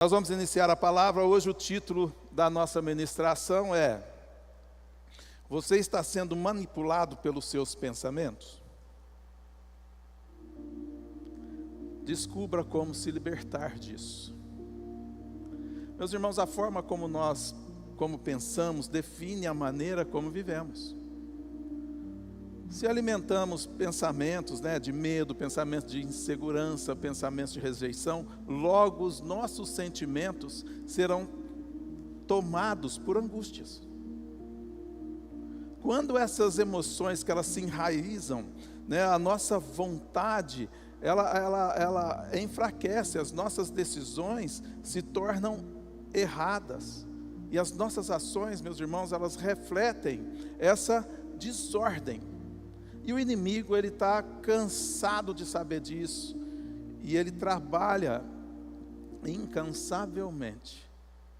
Nós vamos iniciar a palavra. Hoje o título da nossa ministração é: Você está sendo manipulado pelos seus pensamentos? Descubra como se libertar disso. Meus irmãos, a forma como pensamos, define a maneira como vivemos. Se alimentamos pensamentos, de medo, pensamentos de insegurança, pensamentos de rejeição, logo os nossos sentimentos serão tomados por angústias. Quando essas emoções que elas se enraizam, a nossa vontade, ela enfraquece, as nossas decisões se tornam erradas. E as nossas ações, meus irmãos, elas refletem essa desordem. E o inimigo, ele está cansado de saber disso. E ele trabalha incansavelmente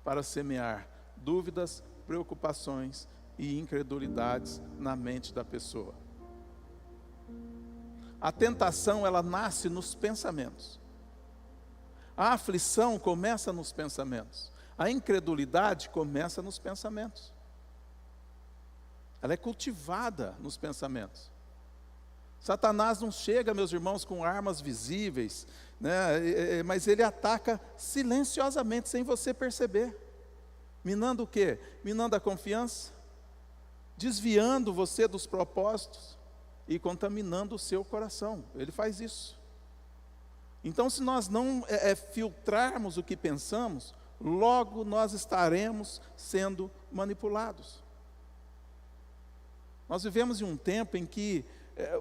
para semear dúvidas, preocupações e incredulidades na mente da pessoa. A tentação, ela nasce nos pensamentos. A aflição começa nos pensamentos. A incredulidade começa nos pensamentos. Ela é cultivada nos pensamentos. Satanás não chega, meus irmãos, com armas visíveis, mas ele ataca silenciosamente, sem você perceber. Minando o quê? Minando a confiança, desviando você dos propósitos e contaminando o seu coração. Ele faz isso. Então, se nós não filtrarmos o que pensamos, logo nós estaremos sendo manipulados. Nós vivemos em um tempo em que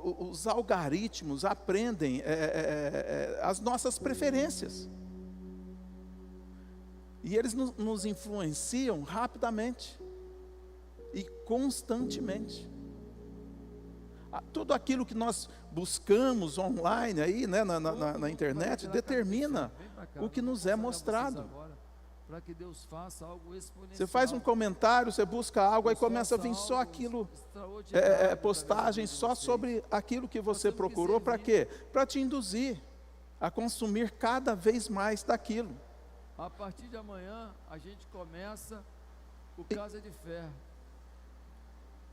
os algoritmos aprendem as nossas preferências. E eles nos influenciam rapidamente e constantemente. Tudo aquilo que nós buscamos online, aí, na internet, determina o que nos é mostrado. Para que Deus faça algo exponencial. Você faz um comentário, você busca algo, aí começa a vir só aquilo, postagens só sobre aquilo que você procurou. Para quê? Para te induzir a consumir cada vez mais daquilo. A partir de amanhã, a gente começa o Casa de Ferro.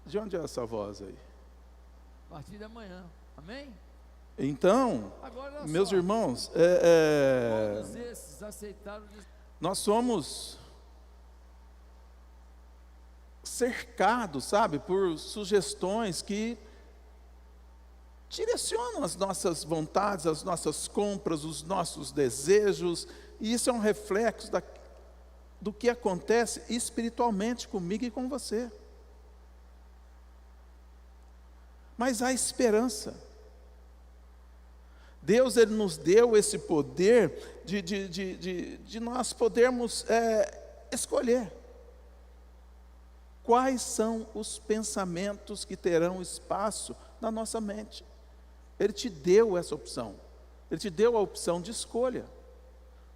De onde é essa voz aí? A partir de amanhã, amém? Então, agora, meus irmãos, todos esses aceitaram. Nós somos cercados, por sugestões que direcionam as nossas vontades, as nossas compras, os nossos desejos, e isso é um reflexo do que acontece espiritualmente comigo e com você. Mas há esperança. Deus, ele nos deu esse poder de nós podermos escolher quais são os pensamentos que terão espaço na nossa mente. Ele te deu essa opção. Ele te deu a opção de escolha.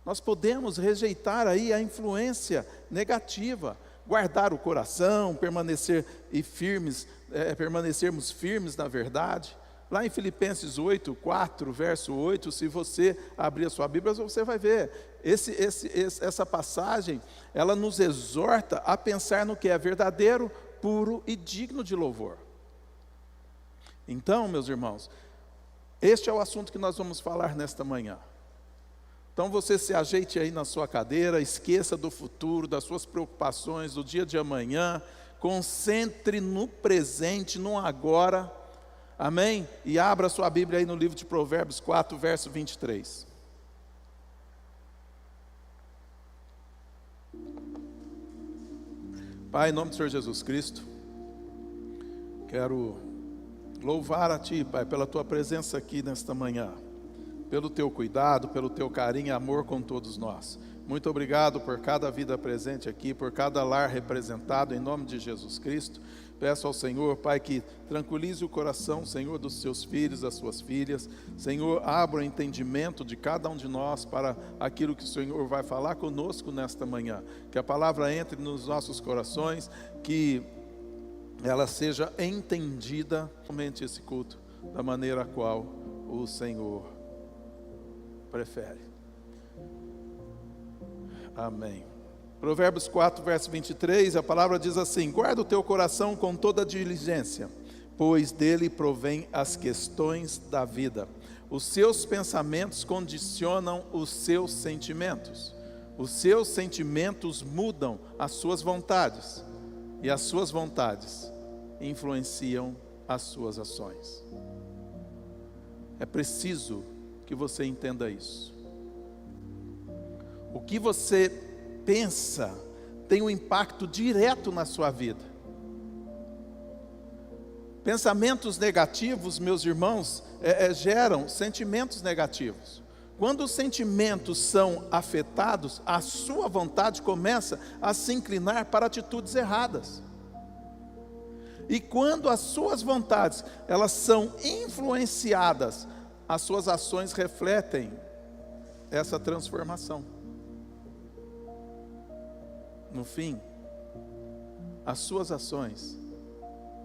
Nós podemos rejeitar aí a influência negativa, guardar o coração, permanecermos firmes na verdade. Lá em Filipenses 8, 4, verso 8, se você abrir a sua Bíblia, você vai ver. Essa passagem, ela nos exorta a pensar no que é verdadeiro, puro e digno de louvor. Então, meus irmãos, este é o assunto que nós vamos falar nesta manhã. Então você se ajeite aí na sua cadeira, esqueça do futuro, das suas preocupações, do dia de amanhã, concentre no presente, no agora. Amém? E abra sua Bíblia aí no livro de Provérbios 4, verso 23. Pai, em nome do Senhor Jesus Cristo, quero louvar a Ti, Pai, pela Tua presença aqui nesta manhã, pelo Teu cuidado, pelo Teu carinho e amor com todos nós. Muito obrigado por cada vida presente aqui, por cada lar representado, em nome de Jesus Cristo. Peço ao Senhor, Pai, que tranquilize o coração, Senhor, dos seus filhos, das suas filhas. Senhor, abra o entendimento de cada um de nós para aquilo que o Senhor vai falar conosco nesta manhã. Que a palavra entre nos nossos corações, que ela seja entendida, somente esse culto, da maneira a qual o Senhor prefere. Amém. Provérbios 4, verso 23, a palavra diz assim: guarda o teu coração com toda diligência, pois dele provém as questões da vida. Os seus pensamentos condicionam os seus sentimentos. Os seus sentimentos mudam as suas vontades, e as suas vontades influenciam as suas ações. É preciso que você entenda isso. O que você pensa tem um impacto direto na sua vida. Pensamentos negativos, meus irmãos, geram sentimentos negativos. Quando os sentimentos são afetados, a sua vontade começa a se inclinar para atitudes erradas. E quando as suas vontades, elas são influenciadas, as suas ações refletem essa transformação. No fim, as suas ações,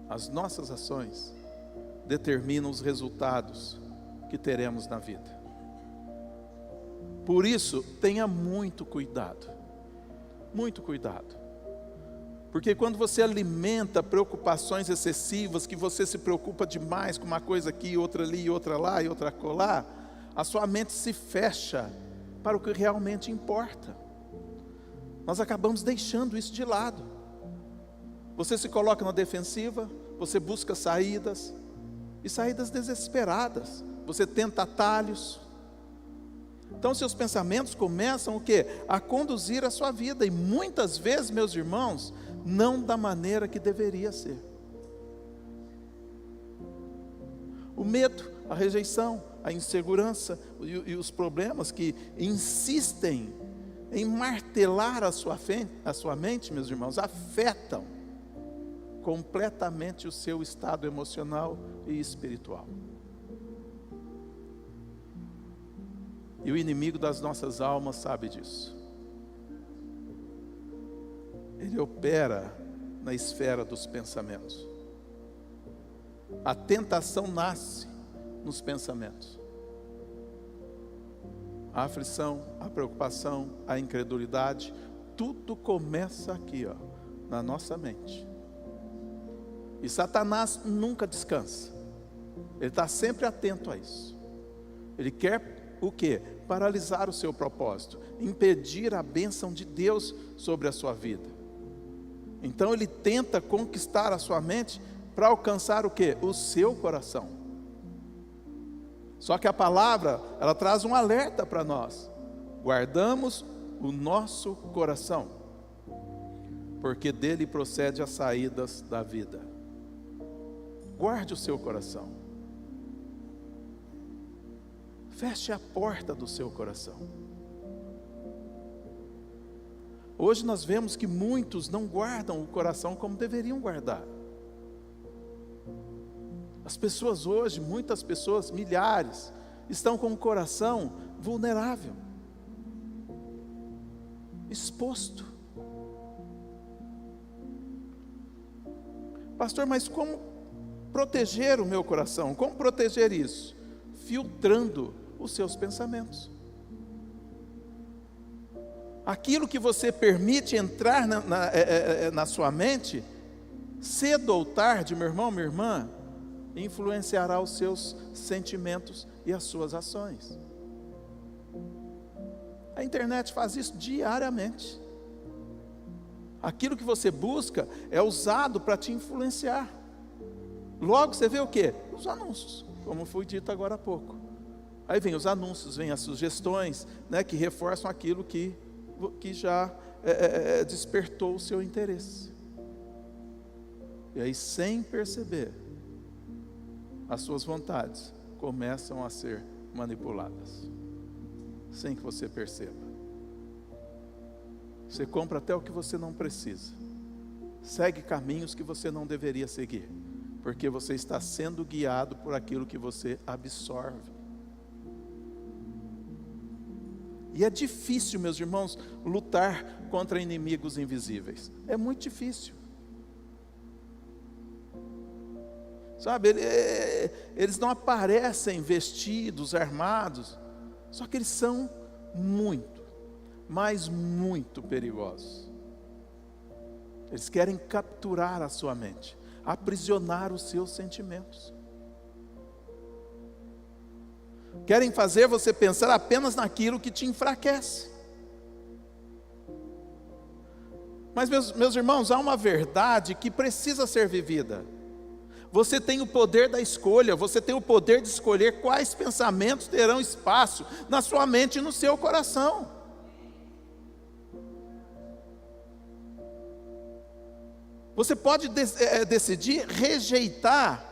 as nossas ações, determinam os resultados que teremos na vida. Por isso, tenha muito cuidado. Muito cuidado. Porque quando você alimenta preocupações excessivas, que você se preocupa demais com uma coisa aqui, outra ali, outra lá e outra acolá, a sua mente se fecha para o que realmente importa. Nós acabamos deixando isso de lado. Você se coloca na defensiva, você busca saídas, e saídas desesperadas. Você tenta atalhos. Então seus pensamentos começam o quê? A conduzir a sua vida, e muitas vezes, meus irmãos, não da maneira que deveria ser. O medo, a rejeição, a insegurança e os problemas que insistem em martelar a sua mente, meus irmãos, afetam completamente o seu estado emocional e espiritual. E o inimigo das nossas almas sabe disso. Ele opera na esfera dos pensamentos. A tentação nasce nos pensamentos. A aflição, a preocupação, a incredulidade, tudo começa aqui, na nossa mente. E Satanás nunca descansa. Ele está sempre atento a isso. Ele quer o quê? Paralisar o seu propósito, impedir a bênção de Deus sobre a sua vida. Então ele tenta conquistar a sua mente para alcançar o quê? O seu coração. Só que a palavra, ela traz um alerta para nós. Guardamos o nosso coração, porque dele procede as saídas da vida. Guarde o seu coração. Feche a porta do seu coração. Hoje nós vemos que muitos não guardam o coração como deveriam guardar. As pessoas hoje, muitas pessoas, milhares, estão com o coração vulnerável, exposto. Pastor, mas como proteger o meu coração? Como proteger isso? Filtrando os seus pensamentos. Aquilo que você permite entrar na sua mente, cedo ou tarde, meu irmão, minha irmã, influenciará os seus sentimentos e as suas ações. A internet faz isso diariamente. Aquilo que você busca é usado para te influenciar. Logo você vê o quê? Os anúncios, como foi dito agora há pouco. Aí vem os anúncios, vem as sugestões, que reforçam aquilo que já despertou o seu interesse. E aí, sem perceber, as suas vontades começam a ser manipuladas, sem que você perceba. Você compra até o que você não precisa, segue caminhos que você não deveria seguir, porque você está sendo guiado por aquilo que você absorve. E é difícil, meus irmãos, lutar contra inimigos invisíveis. É muito difícil. Sabe, eles não aparecem vestidos, armados, só que eles são muito, mas muito perigosos. Eles querem capturar a sua mente, aprisionar os seus sentimentos. Querem fazer você pensar apenas naquilo que te enfraquece. Mas meus irmãos, há uma verdade que precisa ser vivida. Você tem o poder da escolha, você tem o poder de escolher quais pensamentos terão espaço na sua mente e no seu coração. Você pode decidir rejeitar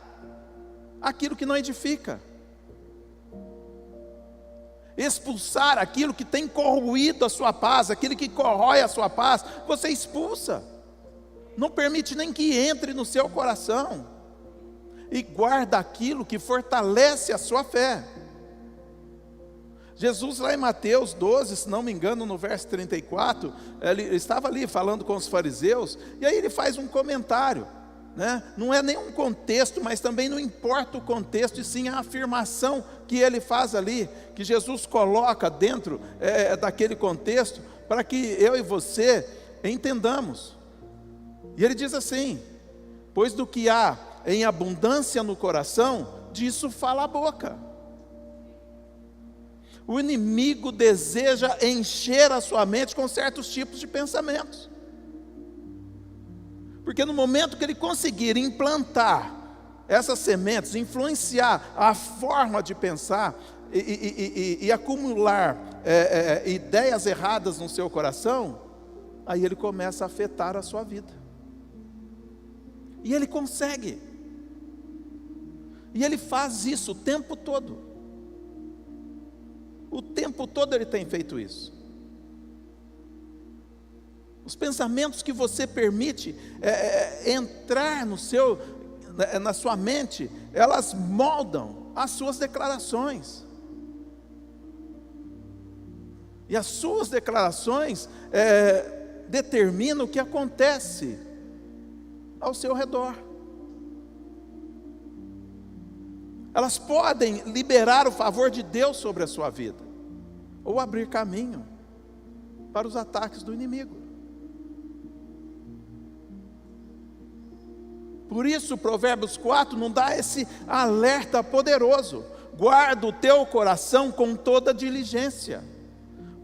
aquilo que não edifica, expulsar aquilo que tem corroído a sua paz, aquilo que corrói a sua paz, você expulsa, não permite nem que entre no seu coração, e guarda aquilo que fortalece a sua fé. Jesus lá em Mateus 12, se não me engano, no verso 34, ele estava ali falando com os fariseus, e aí ele faz um comentário, né? Não é nenhum contexto, mas também não importa o contexto, e sim a afirmação que ele faz ali, que Jesus coloca dentro daquele contexto, para que eu e você entendamos. E ele diz assim: pois do que há em abundância no coração, disso fala a boca. O inimigo deseja encher a sua mente com certos tipos de pensamentos. Porque no momento que ele conseguir implantar essas sementes, influenciar a forma de pensar e acumular ideias erradas no seu coração, aí ele começa a afetar a sua vida. E ele consegue. E ele faz isso o tempo todo. O tempo todo ele tem feito isso. Os pensamentos que você permite entrar na sua mente, elas moldam as suas declarações. E as suas declarações determinam o que acontece ao seu redor. Elas podem liberar o favor de Deus sobre a sua vida, ou abrir caminho para os ataques do inimigo. Por isso, Provérbios 4 nos dá esse alerta poderoso: guarda o teu coração com toda diligência,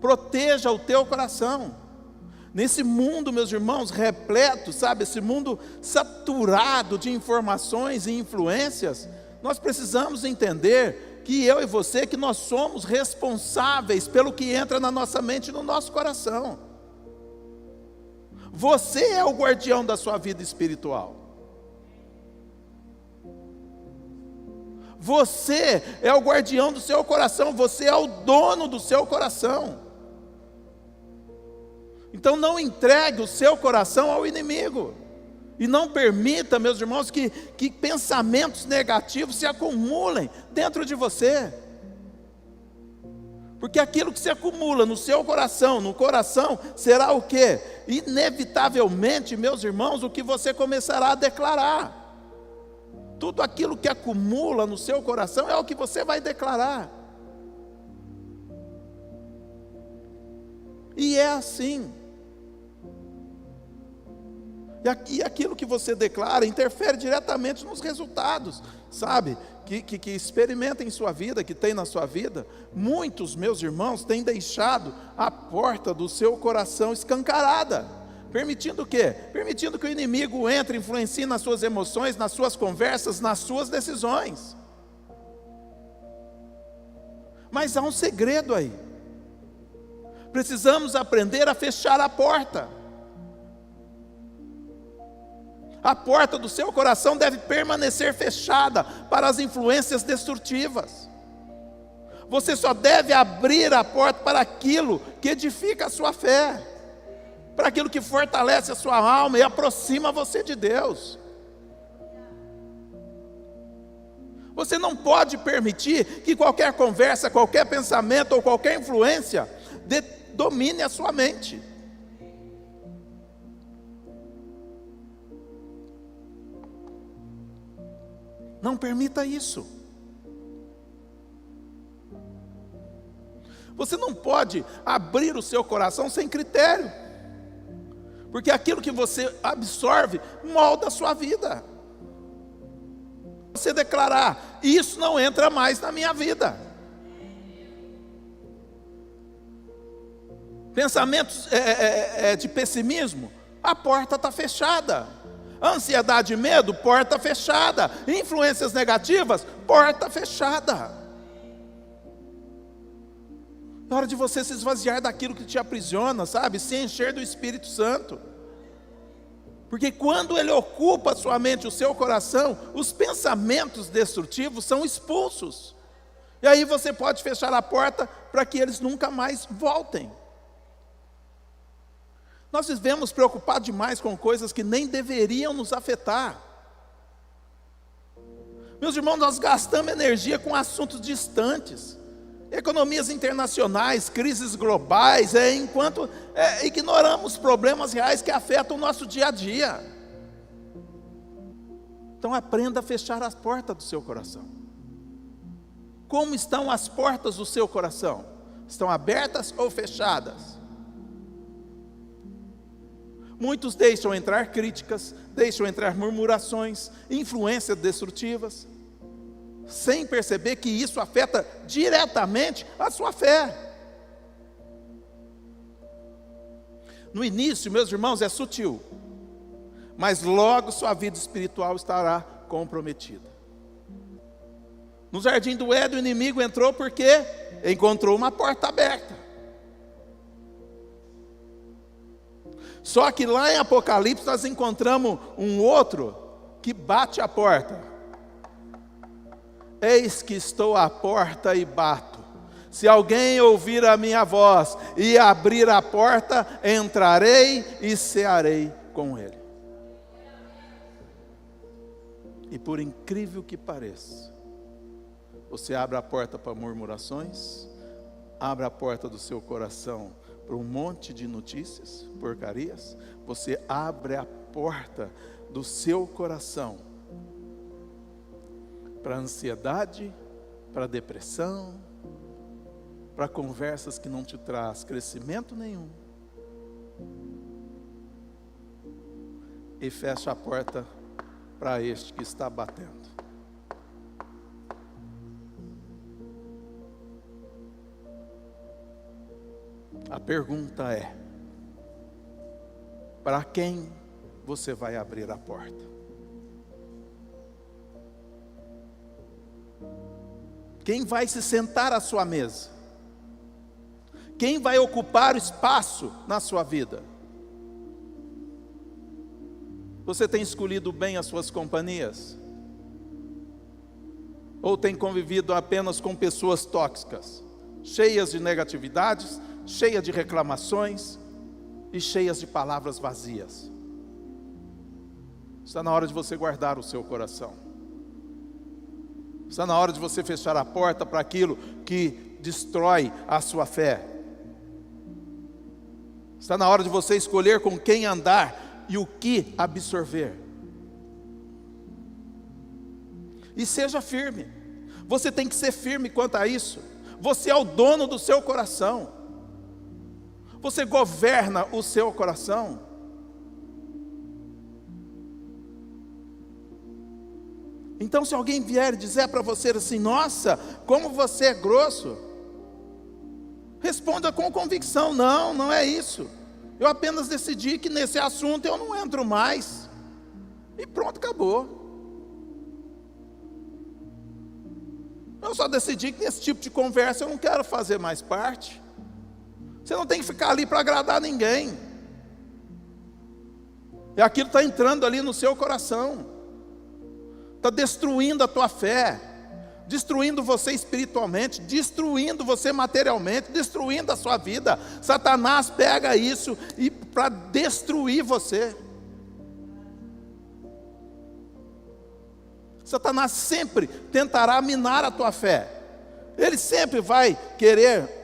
proteja o teu coração. Nesse mundo, meus irmãos, repleto, sabe, esse mundo saturado de informações e influências, nós precisamos entender que eu e você, que nós somos responsáveis pelo que entra na nossa mente e no nosso coração. Você é o guardião da sua vida espiritual. Você é o guardião do seu coração, você é o dono do seu coração. Então não entregue o seu coração ao inimigo. E não permita, meus irmãos, que pensamentos negativos se acumulem dentro de você. Porque aquilo que se acumula no seu coração, no coração, será o quê? Inevitavelmente, meus irmãos, o que você começará a declarar. Tudo aquilo que acumula no seu coração é o que você vai declarar. E é assim. E aquilo que você declara interfere diretamente nos resultados, sabe? Que experimentem em sua vida, que tem na sua vida. Muitos, meus irmãos, têm deixado a porta do seu coração escancarada. Permitindo o quê? Permitindo que o inimigo entre, influencie nas suas emoções, nas suas conversas, nas suas decisões. Mas há um segredo aí. Precisamos aprender a fechar a porta. A porta do seu coração deve permanecer fechada para as influências destrutivas. Você só deve abrir a porta para aquilo que edifica a sua fé, para aquilo que fortalece a sua alma e aproxima você de Deus. Você não pode permitir que qualquer conversa, qualquer pensamento ou qualquer influência domine a sua mente. Não permita isso. Você não pode abrir o seu coração sem critério, porque aquilo que você absorve molda a sua vida. Você declarar: isso não entra mais na minha vida. Pensamentos de pessimismo, a porta está fechada. Ansiedade e medo, porta fechada. Influências negativas, porta fechada. É hora de você se esvaziar daquilo que te aprisiona, sabe? Se encher do Espírito Santo. Porque quando ele ocupa a sua mente, o seu coração, os pensamentos destrutivos são expulsos. E aí você pode fechar a porta para que eles nunca mais voltem. Nós vivemos preocupados demais com coisas que nem deveriam nos afetar. Meus irmãos, nós gastamos energia com assuntos distantes, economias internacionais, crises globais, enquanto ignoramos problemas reais que afetam o nosso dia a dia. Então aprenda a fechar as portas do seu coração. Como estão as portas do seu coração? Estão abertas ou fechadas? Muitos deixam entrar críticas, deixam entrar murmurações, influências destrutivas, sem perceber que isso afeta diretamente a sua fé. No início, meus irmãos, é sutil, mas logo sua vida espiritual estará comprometida. No jardim do Éden, o inimigo entrou porque encontrou uma porta aberta. Só que lá em Apocalipse nós encontramos um outro que bate a porta. Eis que estou à porta e bato. Se alguém ouvir a minha voz e abrir a porta, entrarei e cearei com ele. E por incrível que pareça, você abre a porta para murmurações, abre a porta do seu coração para um monte de notícias, porcarias. Você abre a porta do seu coração para ansiedade, para depressão, para conversas que não te traz crescimento nenhum. E fecha a porta para este que está batendo. A pergunta é: para quem você vai abrir a porta? Quem vai se sentar à sua mesa? Quem vai ocupar o espaço na sua vida? Você tem escolhido bem as suas companhias? Ou tem convivido apenas com pessoas tóxicas, cheias de negatividades, cheias de reclamações e cheias de palavras vazias? Está na hora de você guardar o seu coração. Está na hora de você fechar a porta para aquilo que destrói a sua fé. Está na hora de você escolher com quem andar e o que absorver. E seja firme. Você tem que ser firme quanto a isso. Você é o dono do seu coração. Você governa o seu coração. Então, se alguém vier dizer para você assim: nossa, como você é grosso, responda com convicção: não, não é isso. Eu apenas decidi que nesse assunto eu não entro mais. E pronto, acabou. Eu só decidi que nesse tipo de conversa eu não quero fazer mais parte. Você não tem que ficar ali para agradar ninguém. E aquilo está entrando ali no seu coração. Está destruindo a tua fé. Destruindo você espiritualmente. Destruindo você materialmente. Destruindo a sua vida. Satanás pega isso para destruir você. Satanás sempre tentará minar a tua fé. Ele sempre vai querer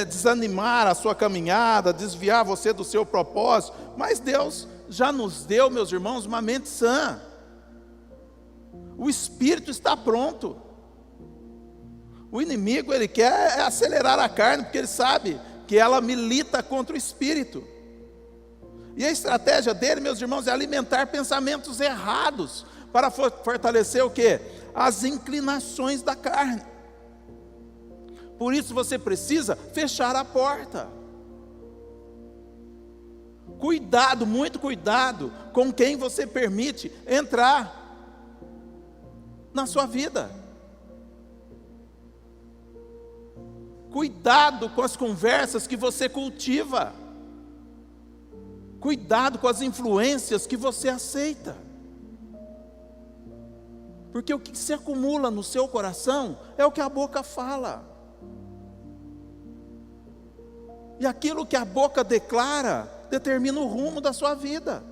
desanimar a sua caminhada, desviar você do seu propósito. Mas Deus já nos deu, meus irmãos, uma mente sã. O espírito está pronto. O inimigo, ele quer acelerar a carne, porque ele sabe que ela milita contra o espírito. E a estratégia dele, meus irmãos, é alimentar pensamentos errados, para fortalecer o quê? As inclinações da carne. Por isso você precisa fechar a porta. Cuidado, muito cuidado com quem você permite entrar na sua vida. Cuidado com as conversas que você cultiva. Cuidado com as influências que você aceita. Porque o que se acumula no seu coração é o que a boca fala. E aquilo que a boca declara determina o rumo da sua vida.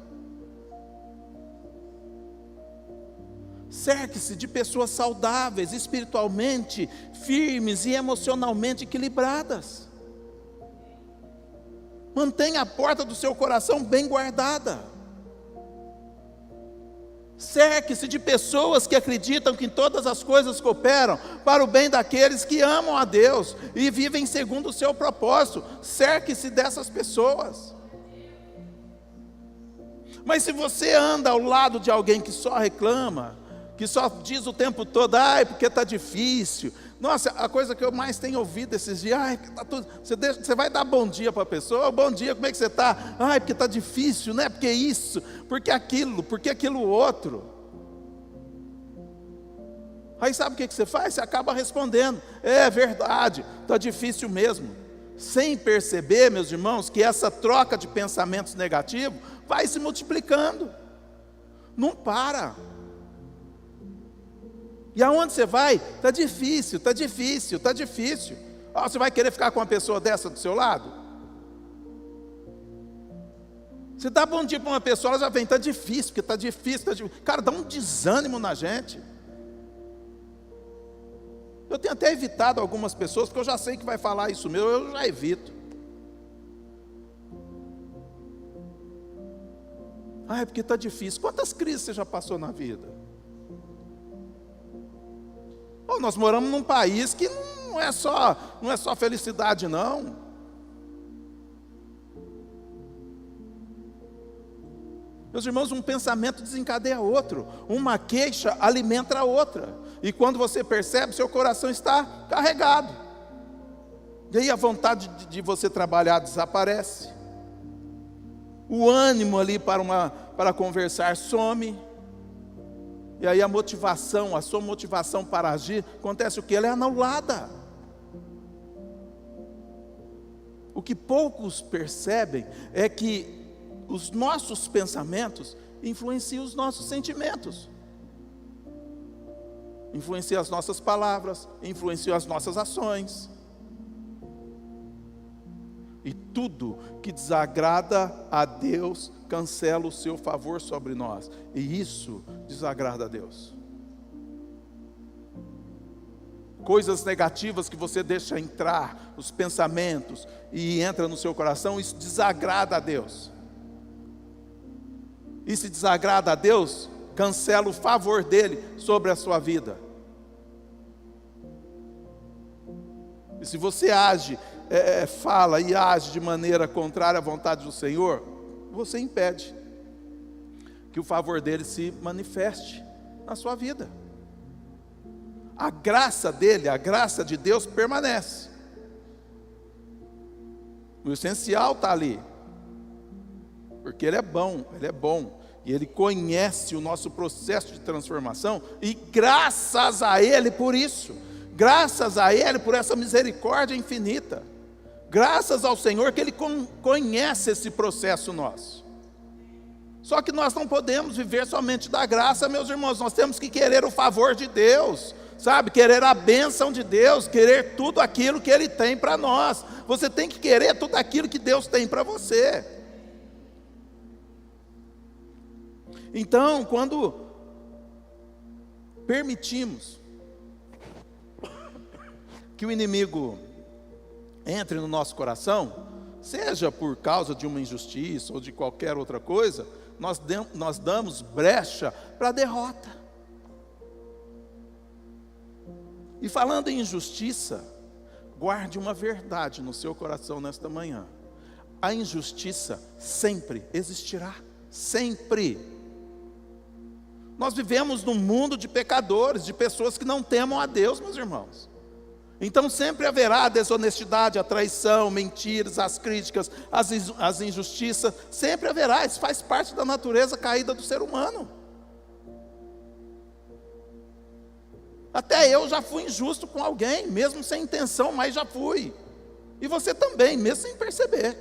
Cerque-se de pessoas saudáveis, espiritualmente firmes e emocionalmente equilibradas. Mantenha a porta do seu coração bem guardada. Cerque-se de pessoas que acreditam que todas as coisas cooperam para o bem daqueles que amam a Deus e vivem segundo o seu propósito. Cerque-se dessas pessoas. Mas se você anda ao lado de alguém que só reclama, que só diz o tempo todo, ai, porque está difícil. Nossa, a coisa que eu mais tenho ouvido esses dias, ai, tá tudo. Você vai dar bom dia para a pessoa, bom dia, como é que você está? Ai, porque está difícil, né? Porque isso, porque aquilo outro. Aí sabe o que você faz? Você acaba respondendo, é verdade, está difícil mesmo. Sem perceber, meus irmãos, que essa troca de pensamentos negativos vai se multiplicando. Não para. E aonde você vai? Está difícil, está difícil, está difícil. Você vai querer ficar com uma pessoa dessa do seu lado? Você dá bom dia para uma pessoa, ela já vem, está difícil, porque está difícil, está difícil. Cara, dá um desânimo na gente. Eu tenho até evitado algumas pessoas, porque eu já sei que vai falar isso mesmo, eu já evito. É porque está difícil. Quantas crises você já passou na vida? Nós moramos num país que não é só felicidade, não. Meus irmãos, um pensamento desencadeia outro, uma queixa alimenta a outra, e quando você percebe, seu coração está carregado, e aí a vontade de você trabalhar desaparece, o ânimo ali para conversar some, e aí a sua motivação para agir, acontece o que? Ela é anulada. O que poucos percebem é que os nossos pensamentos influenciam os nossos sentimentos, influenciam as nossas palavras, influenciam as nossas ações. E tudo que desagrada a Deus cancela o seu favor sobre nós. E isso desagrada a Deus. Coisas negativas que você deixa entrar, os pensamentos, e entra no seu coração, isso desagrada a Deus. E se desagrada a Deus, cancela o favor dele sobre a sua vida. E se você fala e age de maneira contrária à vontade do Senhor, você impede que o favor dele se manifeste na sua vida. A graça dele, a graça de Deus permanece. O essencial está ali, porque ele é bom, e ele conhece o nosso processo de transformação, e graças a ele por isso, graças a ele por essa misericórdia infinita, graças ao Senhor que ele conhece esse processo nosso. Só que nós não podemos viver somente da graça, meus irmãos, nós temos que querer o favor de Deus, sabe, querer a bênção de Deus, querer tudo aquilo que Ele tem para nós. Você tem que querer tudo aquilo que Deus tem para você. Então, quando permitimos que o inimigo entre no nosso coração, seja por causa de uma injustiça ou de qualquer outra coisa, nós damos brecha para a derrota. E falando em injustiça, guarde uma verdade no seu coração nesta manhã. A injustiça sempre existirá, sempre. Nós vivemos num mundo de pecadores, de pessoas que não temam a Deus, meus irmãos. Então sempre haverá a desonestidade, a traição, mentiras, as críticas, as injustiças, sempre haverá, isso faz parte da natureza caída do ser humano. Até eu já fui injusto com alguém, mesmo sem intenção, mas já fui. E você também, mesmo sem perceber.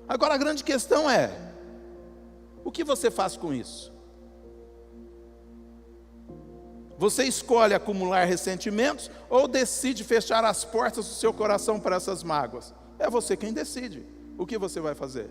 Agora a grande questão é, o que você faz com isso? Você escolhe acumular ressentimentos ou decide fechar as portas do seu coração para essas mágoas? É você quem decide. O que você vai fazer?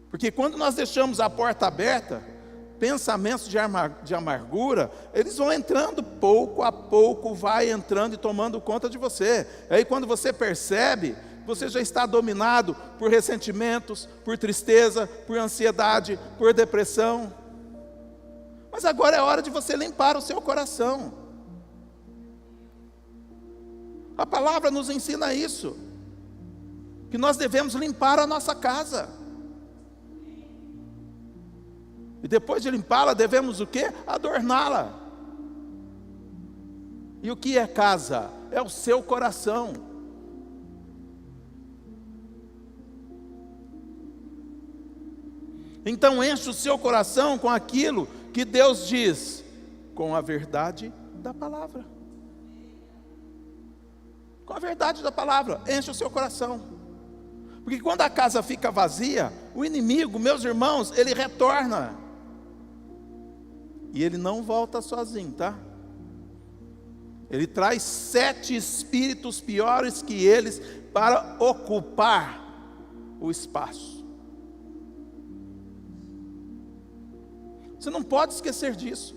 Porque quando nós deixamos a porta aberta, pensamentos de amargura, eles vão entrando pouco a pouco, vai entrando e tomando conta de você. Aí quando você percebe, você já está dominado por ressentimentos, por tristeza, por ansiedade, por depressão. Mas agora é hora de você limpar o seu coração. A palavra nos ensina isso, que nós devemos limpar a nossa casa. E depois de limpá-la, devemos o quê? Adorná-la. E o que é casa? É o seu coração. Então enche o seu coração com aquilo que Deus diz, com a verdade da palavra. Com a verdade da palavra, enche o seu coração. Porque quando a casa fica vazia, o inimigo, meus irmãos, ele retorna. E ele não volta sozinho, tá? Ele traz 7 espíritos piores que eles para ocupar o espaço. Você não pode esquecer disso.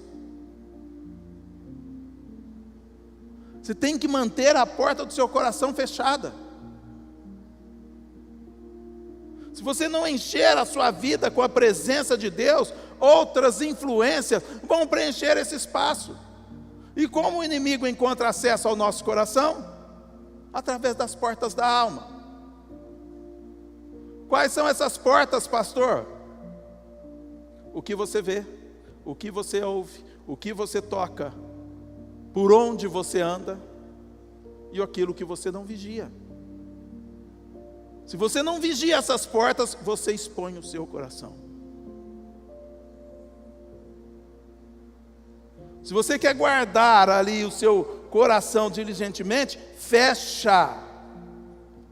Você tem que manter a porta do seu coração fechada. Se você não encher a sua vida com a presença de Deus, outras influências vão preencher esse espaço. E como o inimigo encontra acesso ao nosso coração? Através das portas da alma. Quais são essas portas, pastor? O que você vê, o que você ouve, o que você toca, por onde você anda e aquilo que você não vigia. Se você não vigia essas portas, você expõe o seu coração. Se você quer guardar ali o seu coração diligentemente, fecha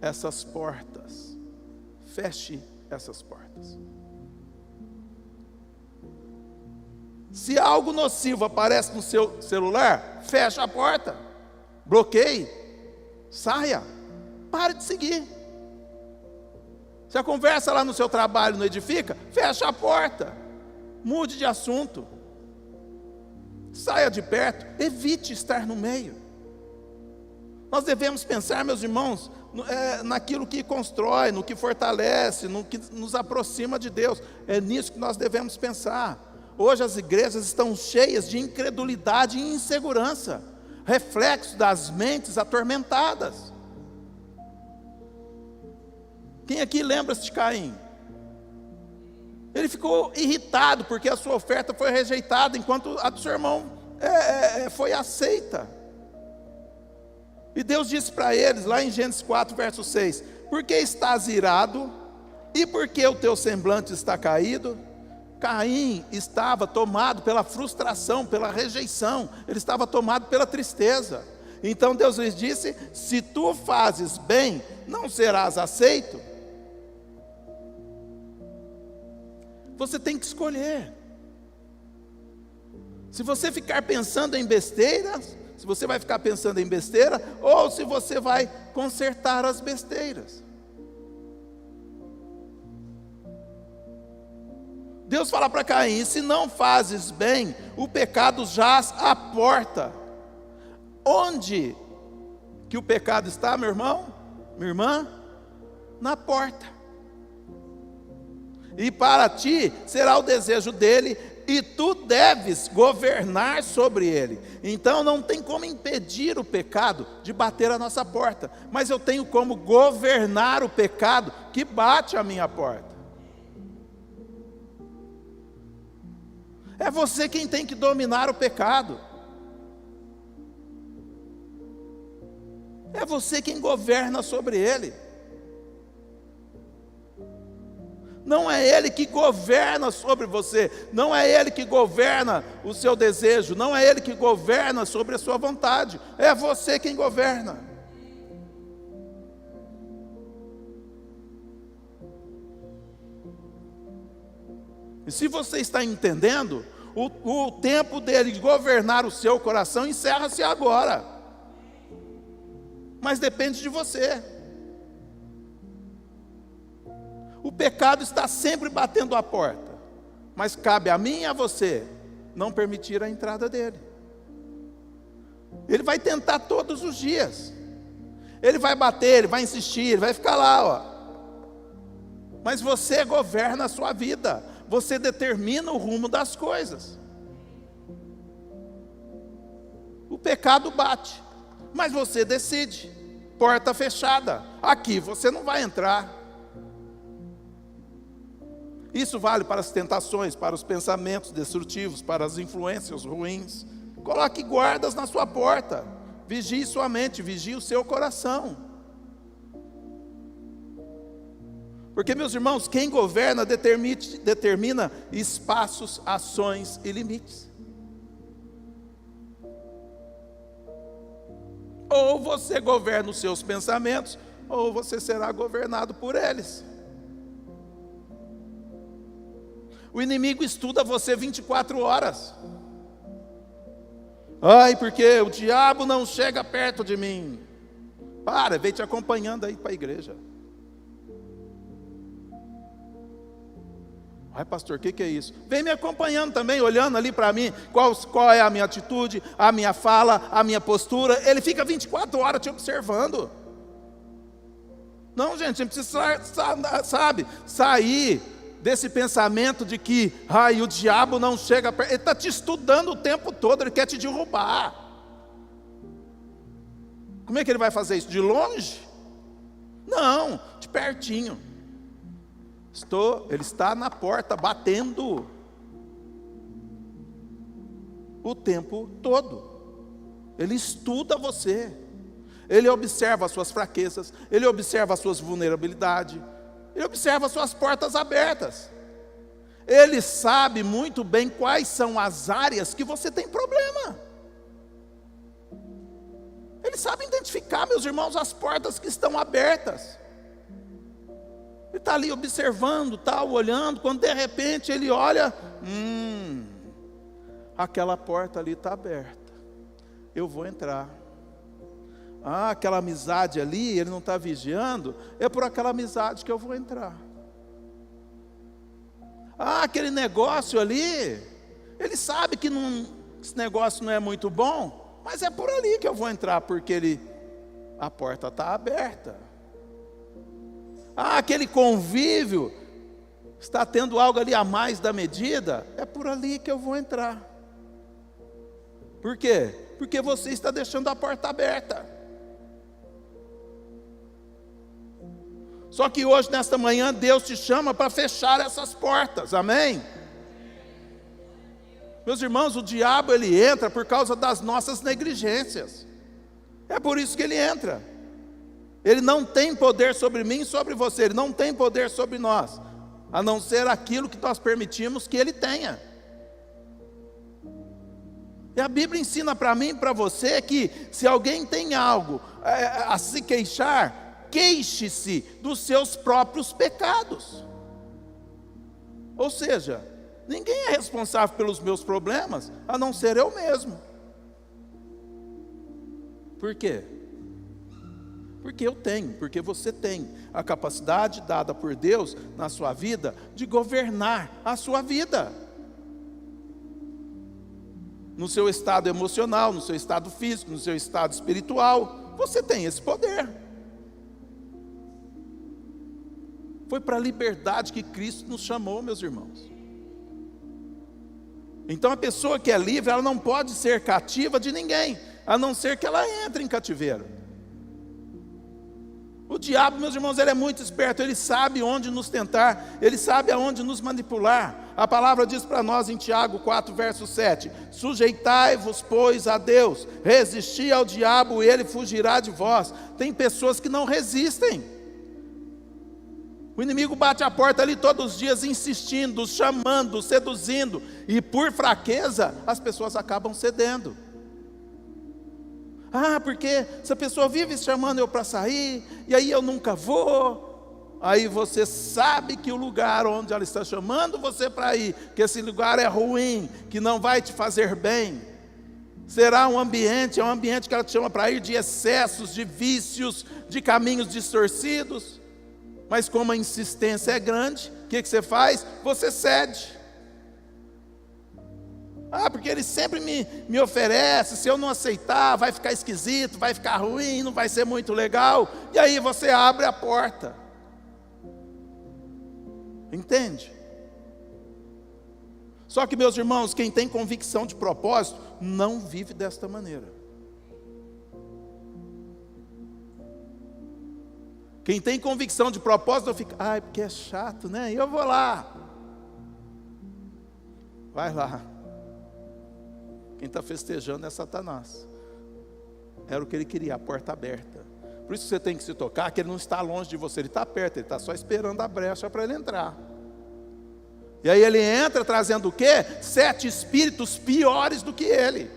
essas portas. Feche essas portas. Se algo nocivo aparece no seu celular, fecha a porta, bloqueie, saia, pare de seguir. Se a conversa lá no seu trabalho não edifica, fecha a porta, mude de assunto, saia de perto, evite estar no meio. Nós devemos pensar, meus irmãos, naquilo que constrói, no que fortalece, no que nos aproxima de Deus. É nisso que nós devemos pensar. Hoje as igrejas estão cheias de incredulidade e insegurança, reflexo das mentes atormentadas. Quem aqui lembra-se de Caim? Ele ficou irritado porque a sua oferta foi rejeitada, enquanto a do seu irmão foi aceita. E Deus disse para eles, lá em Gênesis 4, verso 6, por que estás irado? E por que o teu semblante está caído? Caim estava tomado pela frustração, pela rejeição, ele estava tomado pela tristeza. Então Deus lhes disse, se tu fazes bem, não serás aceito. Você tem que escolher. Se você ficar pensando em besteiras, se você vai ficar pensando em besteira, ou se você vai consertar as besteiras. Deus fala para Caim, se não fazes bem, o pecado jaz à porta. Onde que o pecado está, meu irmão? Minha irmã? Na porta. E para ti será o desejo dele e tu deves governar sobre ele. Então não tem como impedir o pecado de bater a nossa porta, mas eu tenho como governar o pecado que bate a minha porta. É você quem tem que dominar o pecado. É você quem governa sobre ele. Não é ele que governa sobre você, não é ele que governa o seu desejo, não é ele que governa sobre a sua vontade, é você quem governa. E se você está entendendo, o tempo dele governar o seu coração encerra-se agora. Mas depende de você. O pecado está sempre batendo a porta, mas cabe a mim e a você não permitir a entrada dele. Ele vai tentar todos os dias. Ele vai bater, ele vai insistir, ele vai ficar lá, ó. Mas você governa a sua vida. Você determina o rumo das coisas. O pecado bate, mas você decide. Porta fechada. Aqui você não vai entrar. Isso vale para as tentações, para os pensamentos destrutivos, para as influências ruins. Coloque guardas na sua porta. Vigie sua mente, vigie o seu coração. Porque, meus irmãos, quem governa determina espaços, ações e limites. Ou você governa os seus pensamentos, ou você será governado por eles. O inimigo estuda você 24 horas. Ai, porque o diabo não chega perto de mim. Para, vem te acompanhando aí para a igreja. Ai, pastor, o que é isso? Vem me acompanhando também, olhando ali para mim, qual é a minha atitude, a minha fala, a minha postura. Ele fica 24 horas te observando. Não, gente, a gente precisa, sabe, sair desse pensamento de que, ai, o diabo não chega perto. Ele está te estudando o tempo todo, ele quer te derrubar. Como é que ele vai fazer isso? De longe? Não, de pertinho. Ele está na porta, batendo o tempo todo. Ele estuda você. Ele observa as suas fraquezas, ele observa as suas vulnerabilidades, ele observa as suas portas abertas. Ele sabe muito bem quais são as áreas que você tem problema. Ele sabe identificar, meus irmãos, as portas que estão abertas. Ele está ali observando, tal, olhando, quando de repente ele olha, aquela porta ali está aberta, eu vou entrar. Ah, aquela amizade ali, ele não está vigiando, é por aquela amizade que eu vou entrar. Ah, aquele negócio ali, ele sabe que esse negócio não é muito bom, mas é por ali que eu vou entrar, porque a porta está aberta. Ah, aquele convívio, está tendo algo ali a mais da medida, é por ali que eu vou entrar. Por quê? Porque você está deixando a porta aberta. Só que hoje, nesta manhã, Deus te chama para fechar essas portas, amém? Meus irmãos, o diabo ele entra por causa das nossas negligências. É por isso que ele entra. Ele não tem poder sobre mim e sobre você, ele não tem poder sobre nós, a não ser aquilo que nós permitimos que ele tenha. E a Bíblia ensina para mim e para você que se alguém tem algo a se queixar, queixe-se dos seus próprios pecados. Ou seja, ninguém é responsável pelos meus problemas, a não ser eu mesmo. Por quê? Porque eu tenho, porque você tem a capacidade dada por Deus na sua vida de governar a sua vida. No seu estado emocional, no seu estado físico, no seu estado espiritual, você tem esse poder. Foi para a liberdade que Cristo nos chamou, meus irmãos. Então a pessoa que é livre, ela não pode ser cativa de ninguém, a não ser que ela entre em cativeiro. O diabo, meus irmãos, ele é muito esperto, ele sabe onde nos tentar, ele sabe aonde nos manipular. A palavra diz para nós em Tiago 4, verso 7, sujeitai-vos, pois, a Deus, resisti ao diabo e ele fugirá de vós. Tem pessoas que não resistem. O inimigo bate a porta ali todos os dias, insistindo, chamando, seduzindo, e por fraqueza, as pessoas acabam cedendo. Ah, porque essa pessoa vive chamando eu para sair, e aí eu nunca vou. Aí você sabe que o lugar onde ela está chamando você para ir, que esse lugar é ruim, que não vai te fazer bem. Será um ambiente, é um ambiente que ela te chama para ir de excessos, de vícios, de caminhos distorcidos. Mas como a insistência é grande, o que você faz? Você cede. Ah, porque ele sempre me oferece, se eu não aceitar, vai ficar esquisito, vai ficar ruim, não vai ser muito legal. E aí você abre a porta. Entende? Só que, meus irmãos, quem tem convicção de propósito, não vive desta maneira. Quem tem convicção de propósito, fica, ai, porque é chato, né? E eu vou lá. Vai lá. Quem está festejando é Satanás. Era o que ele queria, a porta aberta. Por isso que você tem que se tocar, que ele não está longe de você, ele está perto, ele está só esperando a brecha para ele entrar. E aí ele entra trazendo o quê? 7 espíritos piores do que ele.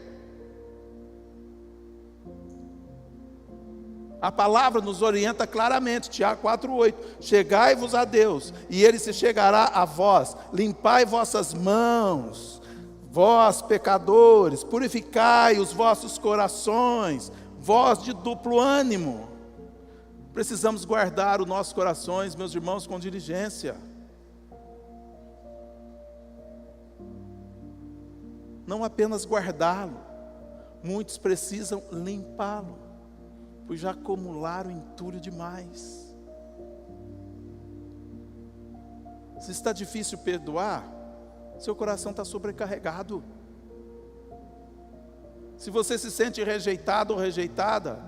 A palavra nos orienta claramente, Tiago 4,8, chegai-vos a Deus, e Ele se chegará a vós, limpai vossas mãos, vós pecadores, purificai os vossos corações, vós de duplo ânimo. Precisamos guardar os nossos corações, meus irmãos, com diligência. Não apenas guardá-lo, muitos precisam limpá-lo, pois já acumularam entulho demais. Se está difícil perdoar, seu coração está sobrecarregado. Se você se sente rejeitado ou rejeitada,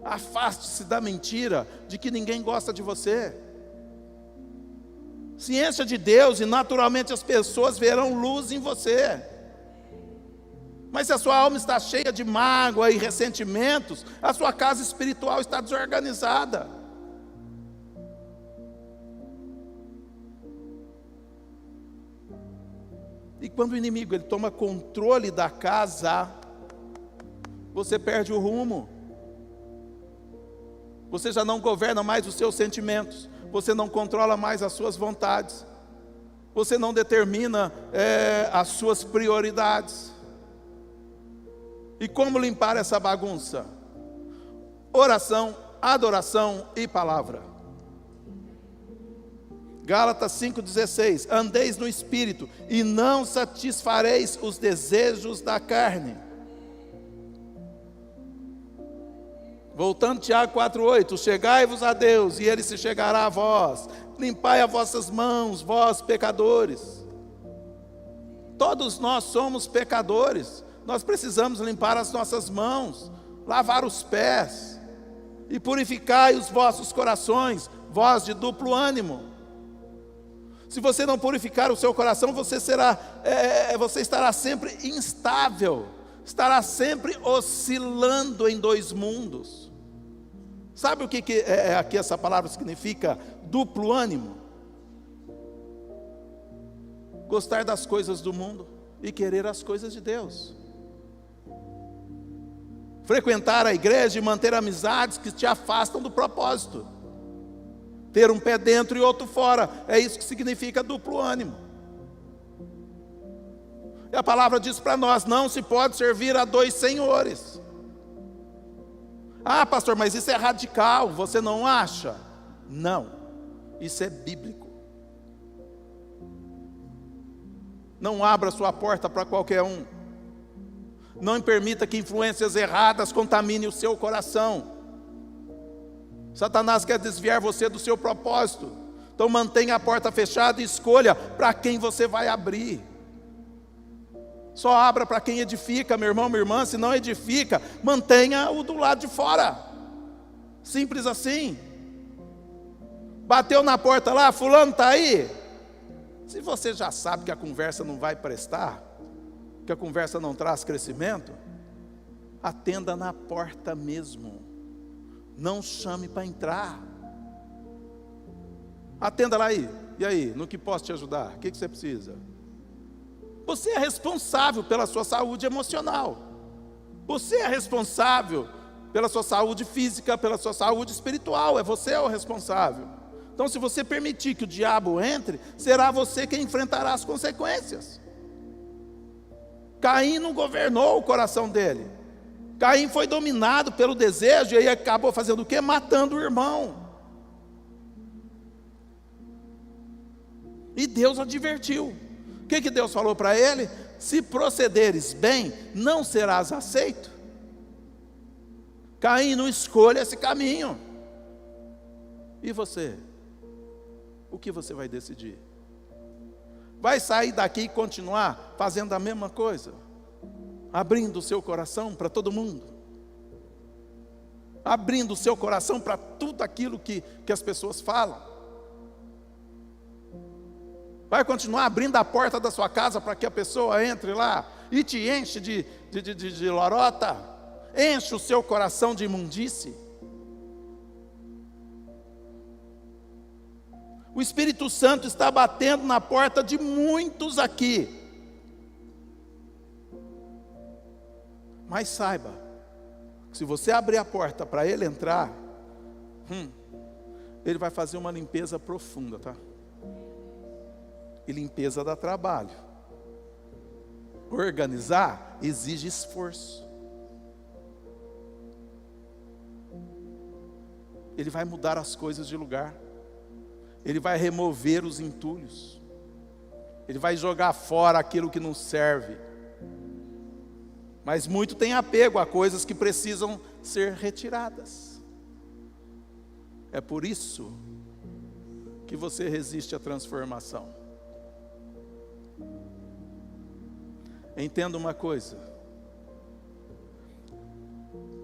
afaste-se da mentira de que ninguém gosta de você. Se encha de Deus e naturalmente as pessoas verão luz em você. Mas se a sua alma está cheia de mágoa e ressentimentos, a sua casa espiritual está desorganizada. E quando o inimigo ele toma controle da casa, você perde o rumo. Você já não governa mais os seus sentimentos, você não controla mais as suas vontades, você não determina as suas prioridades. E como limpar essa bagunça? Oração, adoração e palavra. Gálatas 5,16, andeis no Espírito e não satisfareis os desejos da carne. Voltando, Tiago 4,8, chegai-vos a Deus e Ele se chegará a vós, limpai as vossas mãos, vós pecadores. Todos nós somos pecadores. Nós precisamos limpar as nossas mãos, lavar os pés, e purificai os vossos corações, vós de duplo ânimo. Se você não purificar o seu coração, você estará sempre instável, estará sempre oscilando em 2 mundos. Sabe o que aqui essa palavra significa? Duplo ânimo. Gostar das coisas do mundo e querer as coisas de Deus. Frequentar a igreja e manter amizades que te afastam do propósito. Ter um pé dentro e outro fora. É isso que significa duplo ânimo. E a palavra diz para nós, não se pode servir a 2 senhores. Ah, pastor, mas isso é radical, você não acha? Não, isso é bíblico. Não abra sua porta para qualquer um. Não permita que influências erradas contaminem o seu coração. Satanás quer desviar você do seu propósito. Então mantenha a porta fechada e escolha para quem você vai abrir. Só abra para quem edifica, meu irmão, minha irmã. Se não edifica, mantenha-o do lado de fora. Simples assim. Bateu na porta lá, fulano está aí? Se você já sabe que a conversa não vai prestar, que a conversa não traz crescimento, atenda na porta mesmo. Não chame para entrar. Atenda lá aí. E aí, no que posso te ajudar? O que você precisa? Você é responsável pela sua saúde emocional. Você é responsável pela sua saúde física, pela sua saúde espiritual. Você é o responsável. Então, se você permitir que o diabo entre, será você quem enfrentará as consequências. Caim não governou o coração dele. Caim foi dominado pelo desejo e aí acabou fazendo o quê? Matando o irmão. E Deus advertiu. O que Deus falou para ele? Se procederes bem, não serás aceito. Caim, não escolha esse caminho. E você? O que você vai decidir? Vai sair daqui e continuar fazendo a mesma coisa? Abrindo o seu coração para todo mundo? Abrindo o seu coração para tudo aquilo que as pessoas falam? Vai continuar abrindo a porta da sua casa para que a pessoa entre lá e te enche de lorota? Enche o seu coração de imundície? O Espírito Santo está batendo na porta de muitos aqui. Mas saiba, que se você abrir a porta para ele entrar, ele vai fazer uma limpeza profunda, tá? E limpeza dá trabalho. Organizar exige esforço. Ele vai mudar as coisas de lugar. Ele vai remover os entulhos. Ele vai jogar fora aquilo que não serve. Mas muito tem apego a coisas que precisam ser retiradas. É por isso que você resiste à transformação. Entenda uma coisa.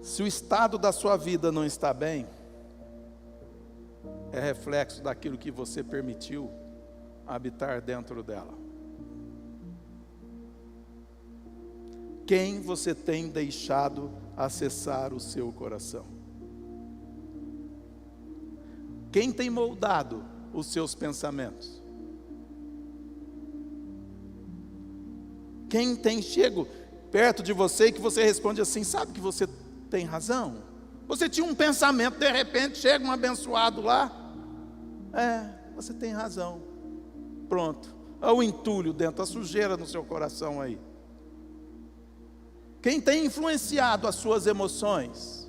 Se o estado da sua vida não está bem, é reflexo daquilo que você permitiu habitar dentro dela. Quem você tem deixado acessar o seu coração? Quem tem moldado os seus pensamentos? Quem tem chego perto de você e que você responde assim: sabe que você tem razão? Você tinha um pensamento, de repente chega um abençoado lá. Você tem razão. Pronto. Olha o entulho dentro, a sujeira no seu coração aí. Quem tem influenciado as suas emoções?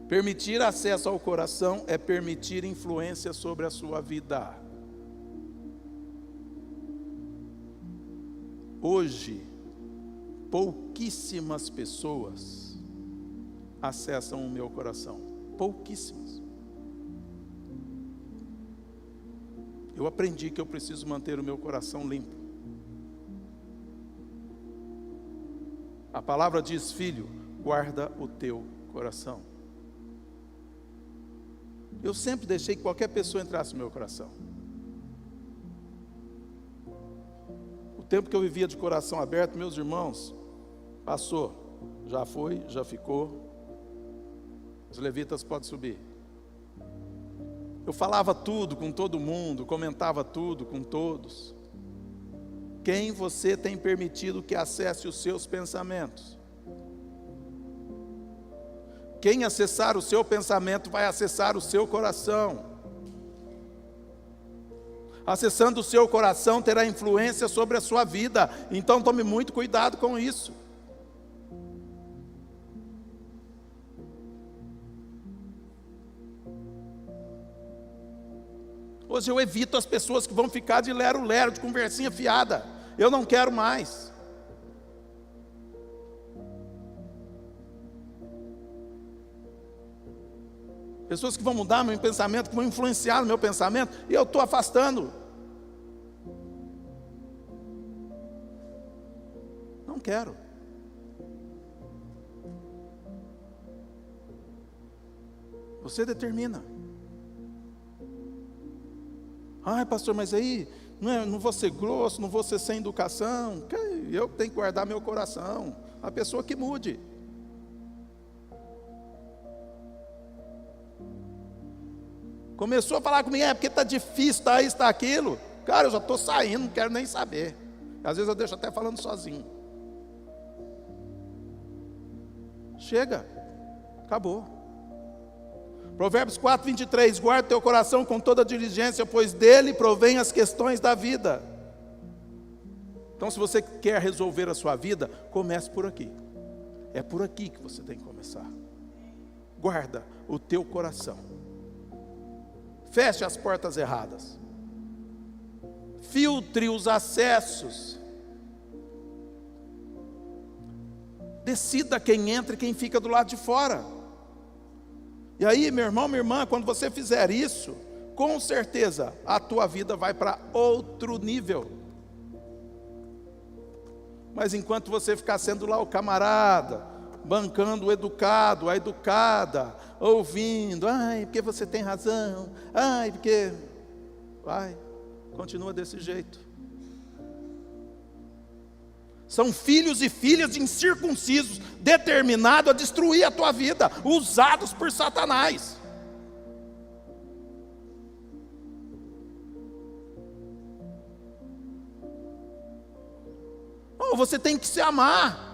Permitir acesso ao coração é permitir influência sobre a sua vida. Hoje, pouquíssimas pessoas acessam o meu coração. Pouquíssimas. Eu aprendi que eu preciso manter o meu coração limpo. A palavra diz: filho, guarda o teu coração. Eu sempre deixei que qualquer pessoa entrasse no meu coração. O tempo que eu vivia de coração aberto, meus irmãos, passou. Já foi, já ficou. Os levitas podem subir. Eu falava tudo com todo mundo, comentava tudo com todos. Quem você tem permitido que acesse os seus pensamentos? Quem acessar o seu pensamento vai acessar o seu coração. Acessando o seu coração terá influência sobre a sua vida. Então tome muito cuidado com isso. Hoje eu evito as pessoas que vão ficar de lero-lero, de conversinha fiada. Eu não quero mais. pessoas que vão mudar meu pensamento, que vão influenciar no meu pensamento, e eu estou afastando. Não quero. Você determina. Ai, pastor, mas aí não vou ser grosso, não vou ser sem educação. Eu tenho que guardar meu coração. A pessoa que mude. Começou a falar comigo, porque está difícil, está isso, está aquilo. Cara, eu já estou saindo, não quero nem saber. Às vezes eu deixo até falando sozinho. Chega, acabou. Provérbios 4, 23, guarda teu coração com toda diligência, pois dele provém as questões da vida. Então, se você quer resolver a sua vida, comece por aqui. É por aqui que você tem que começar. Guarda o teu coração. Feche as portas erradas. Filtre os acessos. Decida quem entra e quem fica do lado de fora. E aí, meu irmão, minha irmã, quando você fizer isso, com certeza a tua vida vai para outro nível. Mas enquanto você ficar sendo lá o camarada, bancando o educado, a educada, ouvindo, ai, porque você tem razão, ai, porque... Vai, continua desse jeito. São filhos e filhas incircuncisos, determinados a destruir a tua vida, usados por Satanás. Oh, você tem que se amar.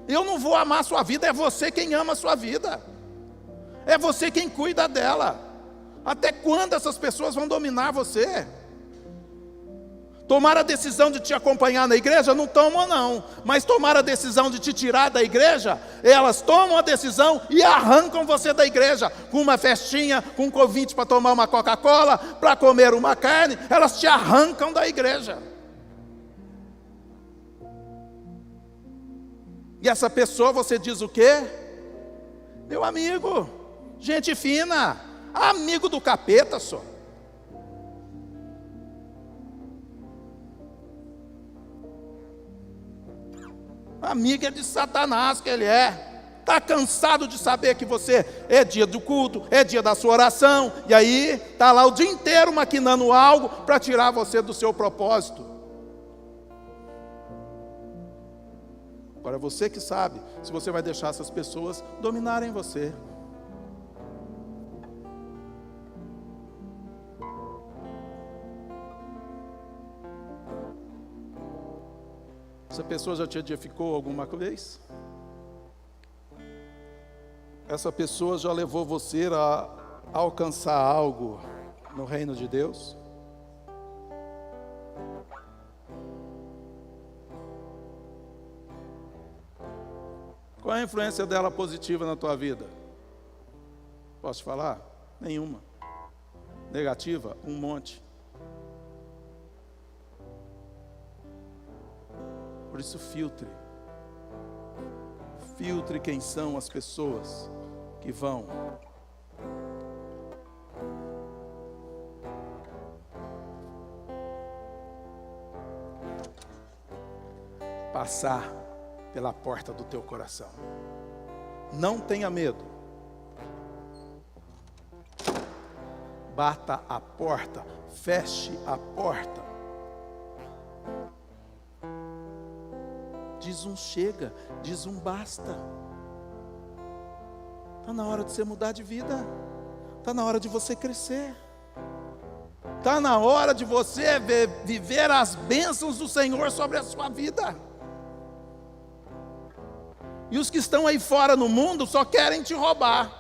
Eu não vou amar a sua vida, é você quem ama a sua vida. É você quem cuida dela. Até quando essas pessoas vão dominar você? Tomar a decisão de te acompanhar na igreja, não tomam não. Mas tomar a decisão de te tirar da igreja, elas tomam a decisão e arrancam você da igreja. Com uma festinha, com um convite para tomar uma Coca-Cola, para comer uma carne, elas te arrancam da igreja. E essa pessoa, você diz o quê? Meu amigo, gente fina, amigo do capeta só. Amigo de Satanás que ele é. Está cansado de saber que você é dia do culto, é dia da sua oração, e aí está lá o dia inteiro maquinando algo para tirar você do seu propósito. Agora você que sabe se você vai deixar essas pessoas dominarem você. Essa pessoa já te edificou alguma vez? Essa pessoa já levou você a alcançar algo no reino de Deus? Qual é a influência dela positiva na tua vida? Posso te falar? Nenhuma. Negativa? Um monte. Por isso filtre. Filtre quem são as pessoas que vão passar pela porta do teu coração. Não tenha medo. Bata a porta, feche a porta. Diz um chega, diz um basta. Está na hora de você mudar de vida. Está na hora de você crescer. Está na hora de você viver as bênçãos do Senhor sobre a sua vida. E os que estão aí fora no mundo só querem te roubar.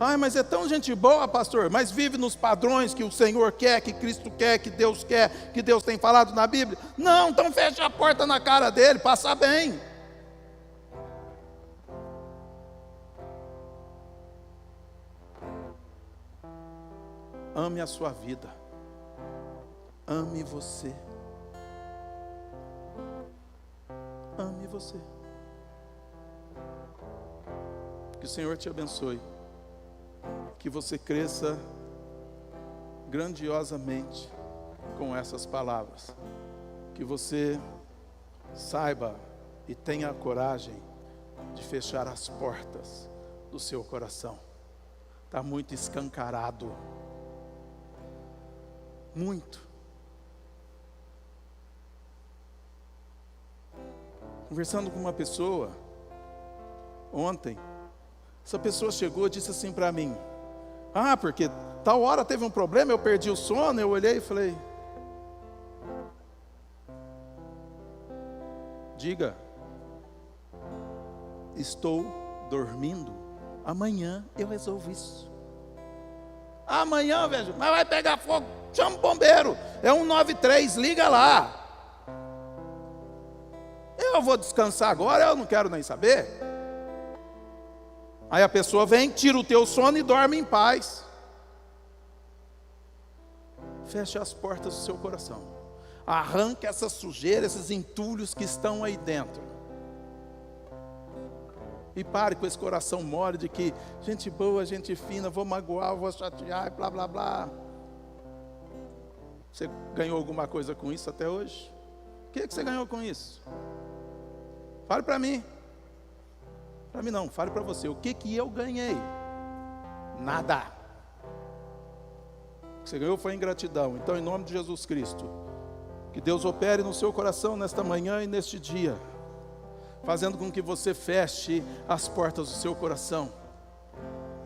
Ai, mas é tão gente boa, pastor, mas vive nos padrões que o Senhor quer, que Cristo quer, que Deus tem falado na Bíblia. Não, então fecha a porta na cara dele, passa bem. Ame a sua vida. Ame você. você. Que o Senhor te abençoe. Que você cresça grandiosamente com essas palavras. Que você saiba e tenha a coragem de fechar as portas do seu coração. Está muito escancarado. Muito. Conversando com uma pessoa ontem, essa pessoa chegou e disse assim para mim: ah, porque tal hora teve um problema, eu perdi o sono. Eu olhei e falei: diga, estou dormindo, amanhã eu resolvo isso. Amanhã, vejo, mas vai pegar fogo, chama o bombeiro, é 193, liga lá. Eu vou descansar agora, eu não quero nem saber. Aí a pessoa vem, tira o teu sono e dorme em paz. Feche as portas do seu coração. Arranque essa sujeira, esses entulhos que estão aí dentro. E pare com esse coração mole de que gente boa, gente fina, vou magoar, vou chatear, blá blá blá. Você ganhou alguma coisa com isso até hoje? O que você ganhou com isso? Fale para mim. Para mim não, fale para você. O que eu ganhei? Nada. O que você ganhou foi ingratidão. Então, em nome de Jesus Cristo, que Deus opere no seu coração nesta manhã e neste dia, fazendo com que você feche as portas do seu coração,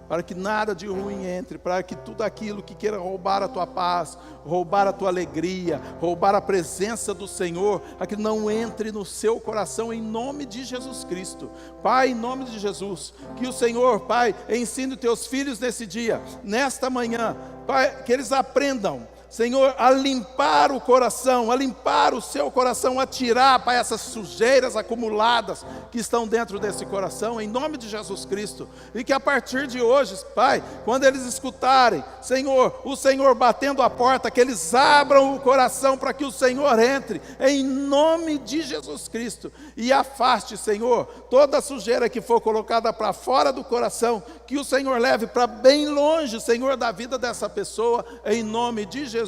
para que nada de ruim entre, para que tudo aquilo que queira roubar a tua paz, roubar a tua alegria, roubar a presença do Senhor, aquilo não entre no seu coração, em nome de Jesus Cristo. Pai, em nome de Jesus, que o Senhor, Pai, ensine os teus filhos nesse dia, nesta manhã, Pai, que eles aprendam, Senhor, a limpar o coração, a limpar o seu coração, a tirar, Pai, essas sujeiras acumuladas que estão dentro desse coração, em nome de Jesus Cristo. E que a partir de hoje, Pai, quando eles escutarem, Senhor, o Senhor batendo a porta, que eles abram o coração para que o Senhor entre, em nome de Jesus Cristo. E afaste, Senhor, toda a sujeira que for colocada para fora do coração, que o Senhor leve para bem longe, Senhor, da vida dessa pessoa, em nome de Jesus.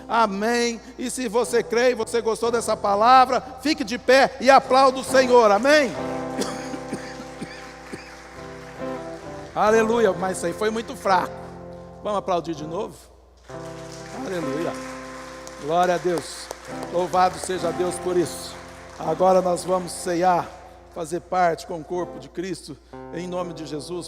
Amém. E se você crê e você gostou dessa palavra, fique de pé e aplaude o Senhor. Amém. Aleluia. Mas isso aí foi muito fraco. Vamos aplaudir de novo? Aleluia. Glória a Deus. Louvado seja Deus por isso. Agora nós vamos ceiar, fazer parte com o corpo de Cristo, em nome de Jesus.